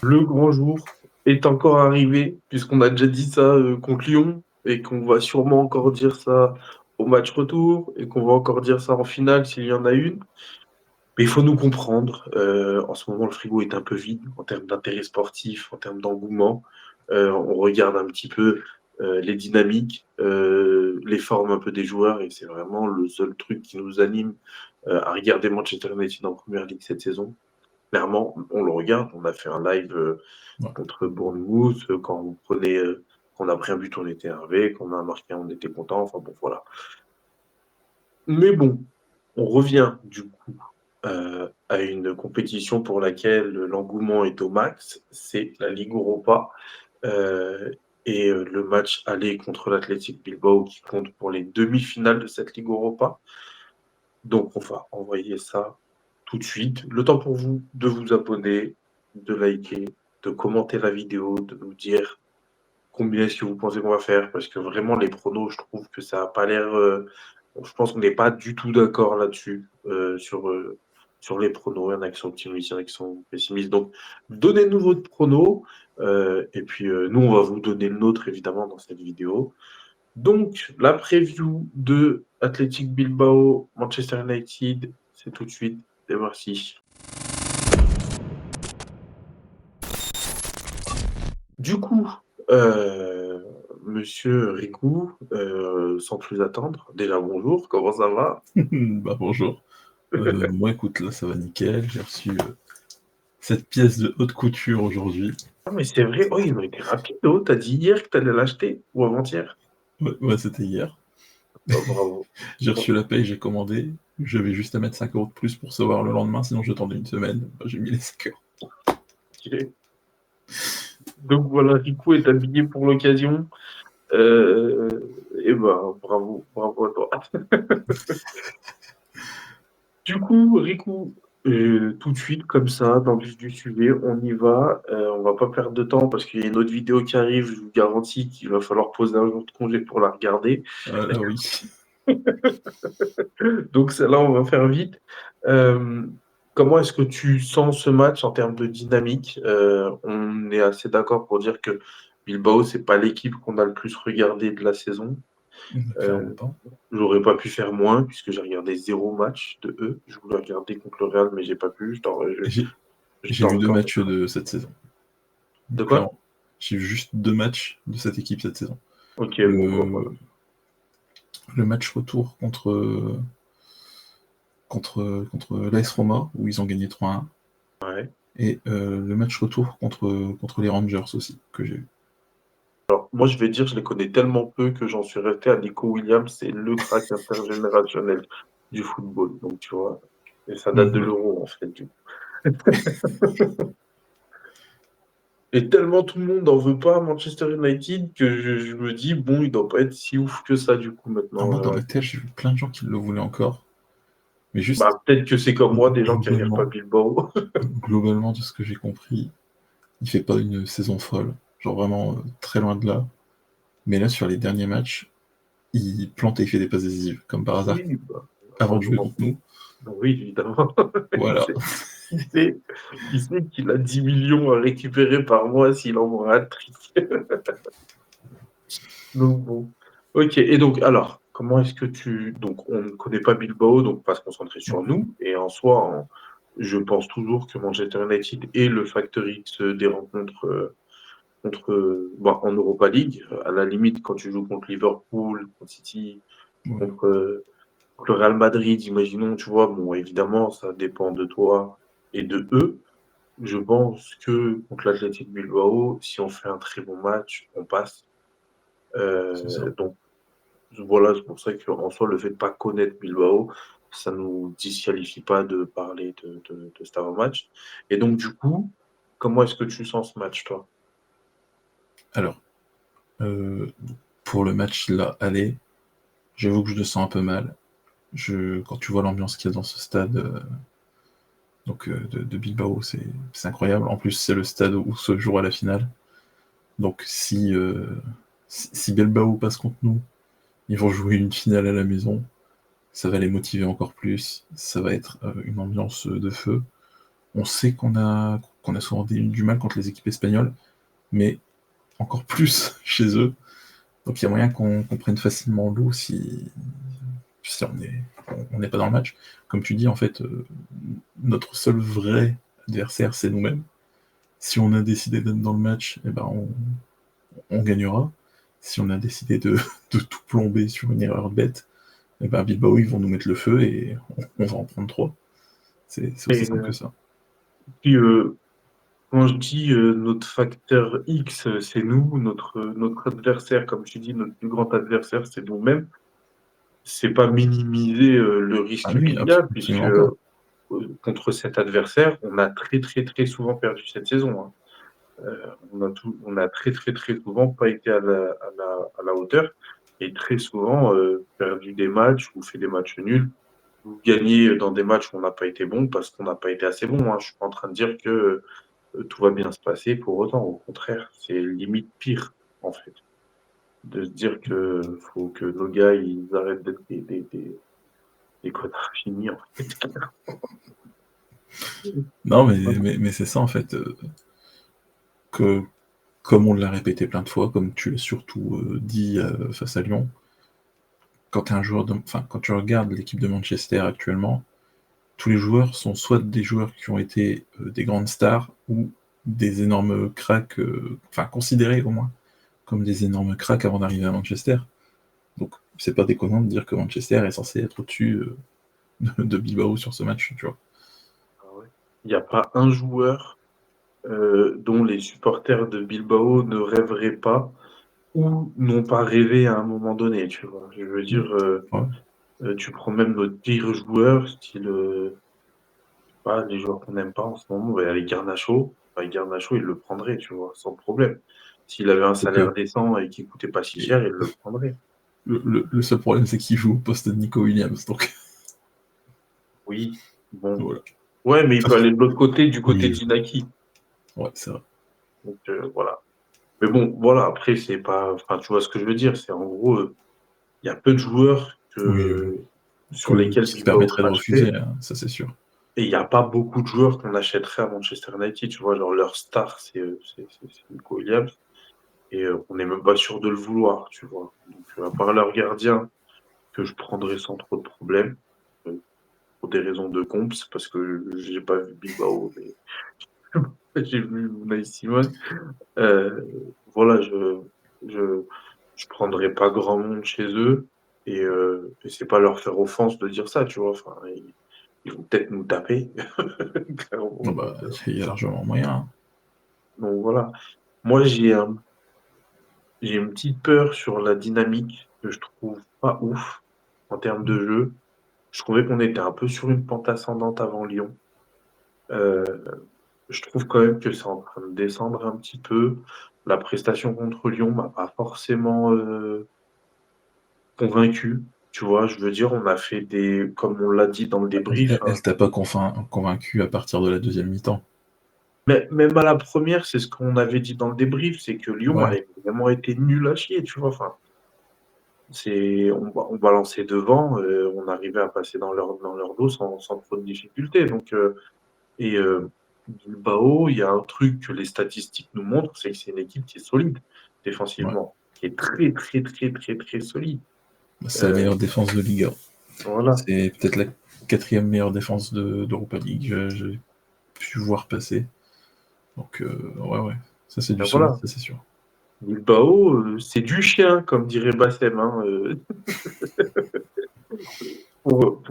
Le grand jour est encore arrivé, puisqu'on a déjà dit ça contre Lyon, et qu'on va sûrement encore dire ça au match retour, et qu'on va encore dire ça en finale s'il y en a une. Mais il faut nous comprendre. En ce moment, le frigo est un peu vide en termes d'intérêt sportif, en termes d'engouement. On regarde un petit peu les dynamiques, les formes un peu des joueurs, et c'est vraiment le seul truc qui nous anime à regarder Manchester United en première ligue cette saison. Clairement, on le regarde. On a fait un live Ouais. contre Bournemouth. Quand on a pris un but, on était énervé. Quand on a marqué, on était content. Enfin bon, voilà. Mais bon, on revient du coup à une compétition pour laquelle l'engouement est au max. C'est la Ligue Europa. Euh, le match aller contre l'Athletic Bilbao qui compte pour les demi-finales de cette Ligue Europa. Donc, on va envoyer ça tout de suite. Le temps pour vous de vous abonner, de liker, de commenter la vidéo, de nous dire combien est-ce que vous pensez qu'on va faire. Parce que vraiment, les pronos, je trouve que ça n'a pas l'air. Je pense qu'on n'est pas du tout d'accord là-dessus, sur les pronos. Il y en a qui sont optimistes, il y en a qui sont pessimistes. Donc, donnez-nous votre prono. Et puis, nous, on va vous donner le nôtre, évidemment, dans cette vidéo. Donc, la preview de Athletic Bilbao, Manchester United, c'est tout de suite. Et merci. Du coup, euh, monsieur Rikou, sans plus attendre, déjà bonjour, comment ça va? Bah bonjour. Moi écoute, là ça va nickel. J'ai reçu cette pièce de haute couture aujourd'hui. Ah, mais c'est vrai, oh, ils ont été rapides, oh, t'as dit hier que t'allais l'acheter, ou avant-hier? Ouais, c'était hier. Oh, bravo. J'ai reçu la paye, j'ai commandé. J'avais juste à mettre 5 € de plus pour savoir le lendemain, sinon j'attendais une semaine. Bah, j'ai mis les 5 €. Ok. Donc voilà, Riku est habillé pour l'occasion. Euh, et ben, bravo, bravo à toi. Du coup, Riku, tout de suite, comme ça, dans le vif du sujet, on y va. On va pas perdre de temps parce qu'il y a une autre vidéo qui arrive. Je vous garantis qu'il va falloir poser un jour de congé pour la regarder. Ah là oui. Donc celle-là, on va faire vite. Euh, Comment est-ce que tu sens ce match en termes de dynamique? On est assez d'accord pour dire que Bilbao, c'est pas l'équipe qu'on a le plus regardé de la saison. Clairement Euh, pas. J'aurais pas pu faire moins puisque j'ai regardé 0 match de eux. Je voulais regarder contre le Real, mais j'ai pas pu. Et Je j'ai dois vu 2 encore. matchs de cette saison. De quoi? Clairement. J'ai vu juste 2 matchs de cette équipe cette saison. Ok, bon, bah, voilà. Le, le match retour contre l'AS Roma, où ils ont gagné 3-1. Ouais. Et le match retour contre les Rangers aussi, que j'ai vu. Alors, moi, je vais dire, je les connais tellement peu que j'en suis resté à Nico Williams, c'est le crack intergénérationnel du football. Donc, tu vois, et ça date de Mhm. l'Euro, en fait, du coup. Et tellement tout le monde n'en veut pas à Manchester United que je me dis, bon, il doit pas être si ouf que ça, du coup, Alors maintenant. moi, dans ma tête, j'ai vu plein de gens qui le voulaient encore, mais juste Bah, peut-être que c'est comme moi, des gens qui regardent pas globalement, Bilbao. globalement, de ce que j'ai compris, il fait pas une saison folle, genre vraiment très loin de là. Mais là, sur les derniers matchs, il plante et il fait des passes décisives, comme par hasard, Oui, bah, avant de jouer heureusement. contre nous. Oui, évidemment. Il Voilà. sait, il sait, il sait qu'il a 10 millions à récupérer par mois s'il envoie un trick. Donc bon. Ok, et donc alors, comment est-ce que tu. Donc on ne connaît pas Bilbao, donc on va se concentrer sur nous. Et en soi, je pense toujours que Manchester United est le facteur X des rencontres bon, en Europa League. À la limite, quand tu joues contre Liverpool, contre City, Ouais, contre, contre le Real Madrid, imaginons, tu vois, bon, évidemment, ça dépend de toi et de eux. Je pense que contre l'Athletic Bilbao, si on fait un très bon match, on passe. c'est ça. Donc voilà, c'est pour ça qu'en soi, le fait de ne pas connaître Bilbao, ça ne nous disqualifie pas de parler de cet avant-match. Et donc, du coup, comment est-ce que tu sens ce match, toi? Alors, euh, pour le match là, allez, j'avoue que je le sens un peu mal. Quand tu vois l'ambiance qu'il y a dans ce stade, de Bilbao, c'est incroyable. En plus, c'est le stade où se jouera la finale. Donc si Bilbao passe contre nous, ils vont jouer une finale à la maison. Ça va les motiver encore plus. Ça va être une ambiance de feu. On sait qu'on a qu'on a souvent du mal contre les équipes espagnoles, mais encore plus chez eux. Donc il y a moyen qu'on prenne facilement l'eau si on n'est pas dans le match. Comme tu dis, en fait, notre seul vrai adversaire, c'est nous-mêmes. Si on a décidé d'être dans le match, eh ben on gagnera. Si on a décidé de tout plomber sur une erreur bête, eh ben Bilbao, ils vont nous mettre le feu et on va en prendre 3. C'est aussi Et simple que ça. puis, quand je dis notre facteur X, c'est nous, notre adversaire, comme je dis, notre plus grand adversaire, c'est nous-mêmes. C'est pas minimiser le Ah risque oui, qu'il y a, puisque absolument pas. contre cet adversaire, on a très très très souvent perdu cette saison. Hein. On a très très très souvent pas été à la hauteur et très souvent perdu des matchs ou fait des matchs nuls ou gagné dans des matchs où on n'a pas été bon parce qu'on n'a pas été assez bon. Hein. Je suis pas en train de dire que tout va bien se passer pour autant. Au contraire, c'est limite pire en fait de se dire que faut que nos gars ils arrêtent d'être des connards finis en fait. Non, mais c'est ça, en fait, que comme on l'a répété plein de fois, comme tu l'as surtout dit face à Lyon, quand tu es un joueur quand tu regardes l'équipe de Manchester actuellement, tous les joueurs sont soit des joueurs qui ont été des grandes stars ou des énormes cracks, considérés au moins comme des énormes cracks avant d'arriver à Manchester. Donc c'est pas déconnant de dire que Manchester est censé être au-dessus de Bilbao sur ce match, tu vois. Ah ouais. Il n'y a pas un joueur dont les supporters de Bilbao ne rêveraient pas ou n'ont pas rêvé à un moment donné, tu vois. Je veux Mm. dire, Ouais. tu prends même notre pire joueur, style, pas les joueurs qu'on n'aime pas en ce moment, bah, les Garnacho. Bah, Garnacho, il le prendrait, tu vois, sans problème. S'il avait un Donc, salaire décent et qui coûtait pas si et cher, il le prendrait. le seul problème, c'est qu'il joue au poste de Nico Williams, donc Oui, bon. voilà. Ouais, mais il peut aller de l'autre côté, du côté Oui, d'Inaki. ouais, c'est vrai. Donc, voilà. Mais bon, voilà, après, c'est pas. Enfin, tu vois ce que je veux dire, c'est en gros, il y a peu de joueurs Oui, sur lesquels ce qui Bilbao permettrait de cracherait. refuser, hein, ça c'est sûr. Et il n'y a pas beaucoup de joueurs qu'on achèterait à Manchester United. Tu vois, genre leur star, c'est Nico Williams. Et on n'est même pas sûr de le vouloir, tu vois. Donc, à part leur gardien, que je prendrais sans trop de problème, euh, pour des raisons de comps, parce que j'ai pas vu Bilbao, mais j'ai vu Unai Simon. Euh, voilà, je, je prendrais pas grand monde chez eux. Et c'est pas leur faire offense de dire ça, tu vois. Enfin, ils vont peut-être nous taper. Ah Clairement. bah, il y a largement moyen, hein. Donc voilà. Moi, j'ai une petite peur sur la dynamique que je trouve pas ouf en termes de jeu. Je trouvais qu'on était un peu sur une pente ascendante avant Lyon. Euh, je trouve quand même que c'est en train de descendre un petit peu. La prestation contre Lyon m'a pas forcément convaincu. Tu vois, je veux dire, on a fait comme on l'a dit dans le débrief, hein. Elle t'a pas convaincu à partir de la deuxième mi-temps. Mais même à la première, c'est ce qu'on avait dit dans le débrief, c'est que Lyon Ouais, avait vraiment été nul à chier, tu vois. Enfin, on balançait devant, on arrivait à passer dans leur dos sans trop de difficultés. Donc, Bilbao, il y a un truc que les statistiques nous montrent, c'est que c'est une équipe qui est solide ouais. défensivement, qui est très, très, très, très, très solide. C'est la Euh, meilleure défense de Liga. voilà. C'est peut-être la quatrième meilleure défense d'Europa League. J'ai pu voir passer. Donc, ouais, ouais. Ça, c'est du Ben solide, voilà. ça, c'est sûr. Bilbao, c'est du chien, comme dirait Bassem, hein, pour,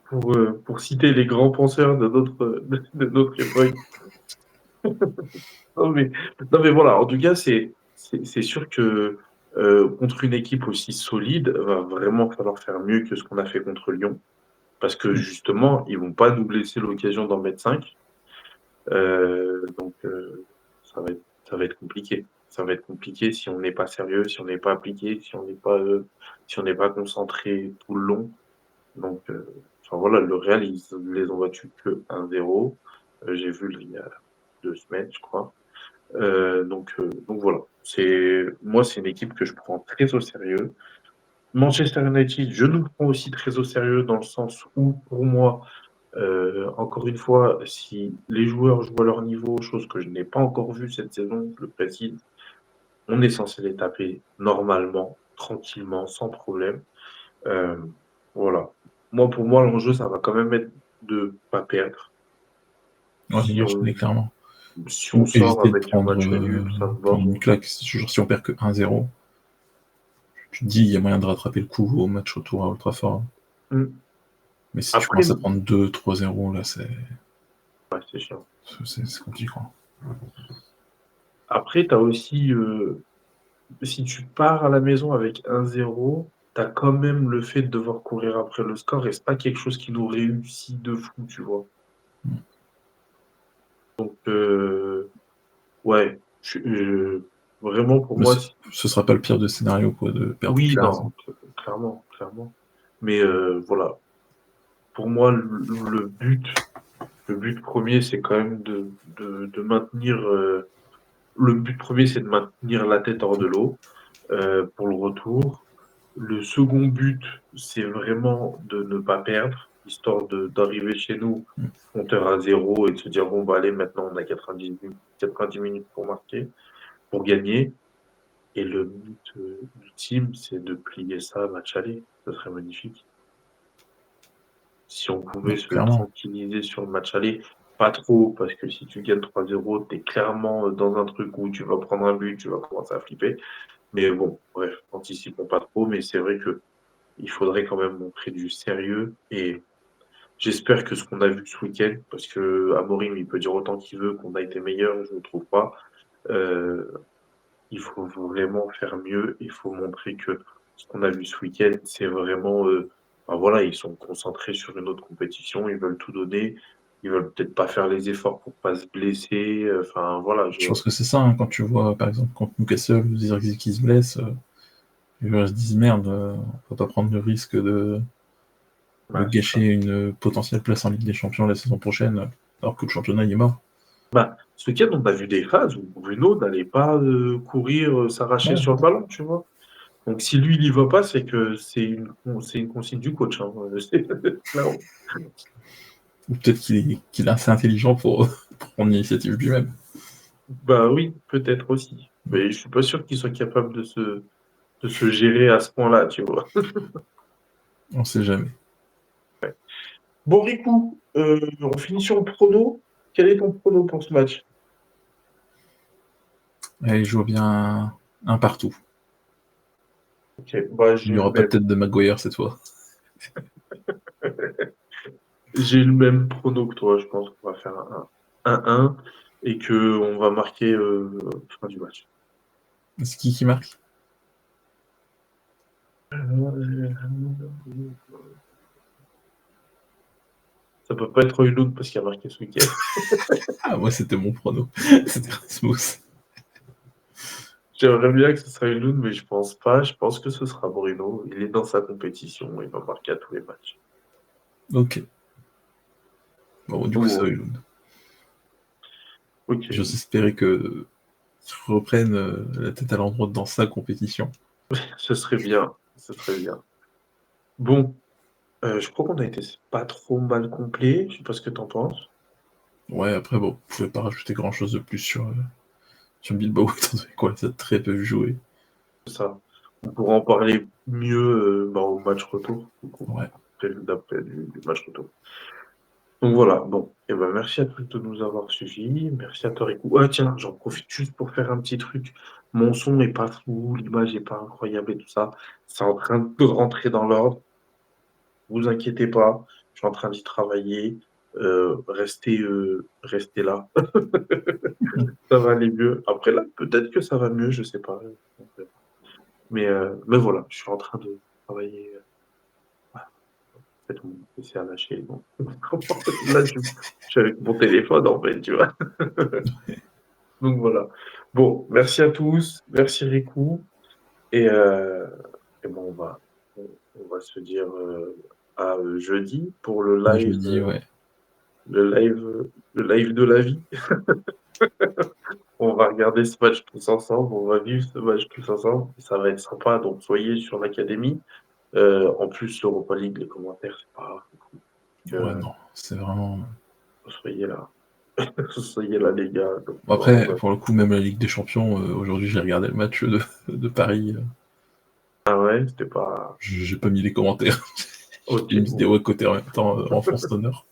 pour, pour citer les grands penseurs de notre époque. Non mais, non mais voilà, en tout cas, c'est sûr que contre une équipe aussi solide, va vraiment falloir faire mieux que ce qu'on a fait contre Lyon. Parce que justement, ils vont pas nous laisser l'occasion d'en mettre 5. Donc, ça va être compliqué. Ça va être compliqué si on n'est pas sérieux, si on n'est pas appliqué, si on n'est pas concentré tout le long. Donc, enfin voilà, le Real, ils les ont battus que 1-0. J'ai vu il y a 2 semaines, je crois. Donc voilà. Moi, c'est une équipe que je prends très au sérieux. Manchester United, je nous prends aussi très au sérieux dans le sens où, pour moi, Encore une fois, si les joueurs jouent à leur niveau, chose que je n'ai pas encore vue cette saison, je le précise, on est censé les taper normalement, tranquillement, sans problème. Voilà. Pour moi, l'enjeu, ça va quand même être de pas perdre. Ouais, le Si match, on mais clairement. si on Ou sort éviter de avec un match nul, ça me va, prendre une moi. claque. Genre, si on perd que 1-0, tu te dis, il y a moyen de rattraper le coup au match retour à Old Trafford. Mmh. Mais si tu Après, commences à prendre 2-3-0, là, c'est ouais, c'est chiant. compliqué, quoi. Après, tu as aussi, si tu pars à la maison avec 1-0, tu as quand même le fait de devoir courir après le score et c'est pas quelque chose qui nous réussit de fou, tu vois? Mmh. Donc ouais, vraiment pour Mais moi, si ce sera pas le pire de scénario, quoi, de perdre oui, 15. non, clairement, clairement. Mais voilà, pour moi, le but premier, c'est quand même de maintenir, le but premier, c'est de maintenir la tête hors de l'eau, pour le retour. Le second but, c'est vraiment de ne pas perdre, histoire d'arriver chez nous, Mmh. compteur à 0 et de se dire: «Bon, bah, allez, maintenant, on a 90 minutes pour marquer, pour gagner». Et le but, ultime, c'est de plier ça match aller. Ce serait magnifique. Si on pouvait Ouais, se clairement. tranquilliser sur le match aller, pas trop, parce que si tu gagnes 3-0, tu es clairement, dans un truc où tu vas prendre un but, tu vas commencer à flipper. Mais bon, bref, anticipons pas trop, mais c'est vrai qu'il faudrait quand même montrer du sérieux et j'espère que ce qu'on a vu ce week-end, parce qu'Amorim, il peut dire autant qu'il veut qu'on a été meilleur, je ne trouve pas. Heu, il faut vraiment faire mieux. Il faut montrer que ce qu'on a vu ce week-end, c'est vraiment, bah, voilà, ils sont concentrés sur une autre compétition, ils veulent tout donner. Ils veulent peut-être pas faire les efforts pour pas se blesser, enfin voilà, Je pense que c'est ça, hein, quand tu vois, par exemple, contre Newcastle ou Zirkzee qui se blesse, les joueurs se disent: «Merde, on va pas prendre le risque de bah, c'est ça. gâcher une potentielle place en Ligue des Champions la saison prochaine, alors que le championnat, il est mort». Bah, ce week-end, on a vu des phases où Bruno n'allait pas, courir, s'arracher Ouais. sur le ballon, tu vois? Donc si lui, il y va pas, c'est que c'est une consigne du coach, hein, c'est clairement. Ou peut-être qu'il est assez intelligent pour prendre l'initiative lui-même. Bah oui, peut-être aussi, mais je suis pas sûr qu'il soit capable de se gérer à ce point-là, tu vois? On sait jamais. Bon Rico, on finit sur le prono. Quel est ton prono pour ce match? Allez, je vois bien un partout. OK, bah, Il n'y aura pas de tête de Maguire cette fois. j'ai le même prono que toi. Je pense qu'on va faire un 1-1 et qu'on va marquer, fin du match. C'est qui marque? Ça peut pas être Højlund parce qu'il a marqué ce week-end. Ah, moi, c'était mon prono. C'était Rasmus. J'aimerais bien que ce soit Højlund, mais je pense pas. Je pense que ce sera Bruno. Il est dans sa compétition, il va marquer à tous les matchs. Ok. Bon, du coup, c'est Oh, Højlund. J'ose OK, espérer qu'il reprenne la tête à l'endroit dans sa compétition. ce serait bien, ce serait bien. Bon, je crois qu'on a été pas trop mal complet. Je sais pas ce que tu en penses? Ouais, après, bon, vous pouvez pas rajouter grand-chose de plus sur Bilbao, étant donné qu'on les a très peu joué. C'est ça. On pourra en parler mieux, bah, au match retour, du coup, Ouais. d'après du match retour. Donc voilà, bon, et ben merci à tous de nous avoir suivis. Merci à toi, Rico. Ah tiens, j'en profite juste pour faire un petit truc. Mon son n'est pas fou, l'image est pas incroyable et tout ça. C'est en train de rentrer dans l'ordre. Vous inquiétez pas, je suis en train d'y travailler. Restez là. Ça va aller mieux. Après là, peut-être que ça va mieux, je sais pas, on verra. Mais voilà, je suis en train de travailler, en fait, mon PC a lâché, donc là, je suis avec mon téléphone, en fait, tu vois? Donc voilà. Bon, merci à tous, merci Riku et heu et bon, on va se dire, à, jeudi pour Et je me dis, ouais. le live de la vie. On va regarder ce match tous ensemble, on va vivre ce match tous ensemble, ça va être sympa, donc soyez sur l'académie. En plus, l'Europa League, les commentaires, c'est pas grave, Ouais, heu non. C'est vraiment. Soyez là. Soyez là, les gars. Donc, Après, ouais. pour le coup, même la Ligue des Champions, aujourd'hui, j'ai regardé le match de Paris. Ah ouais, c'était pas. J'ai pas mis les commentaires. Ok, J'ai une bon. vidéo à côté en même temps, enfance d'honneur.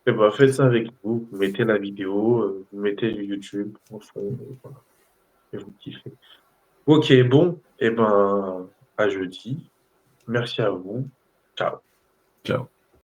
Eh ben, faites ça avec vous. Vous mettez la vidéo, vous mettez du YouTube en fond, et voilà. Et vous kiffez. Ok, bon. Eh ben, à jeudi. Merci à vous. Ciao. Ciao.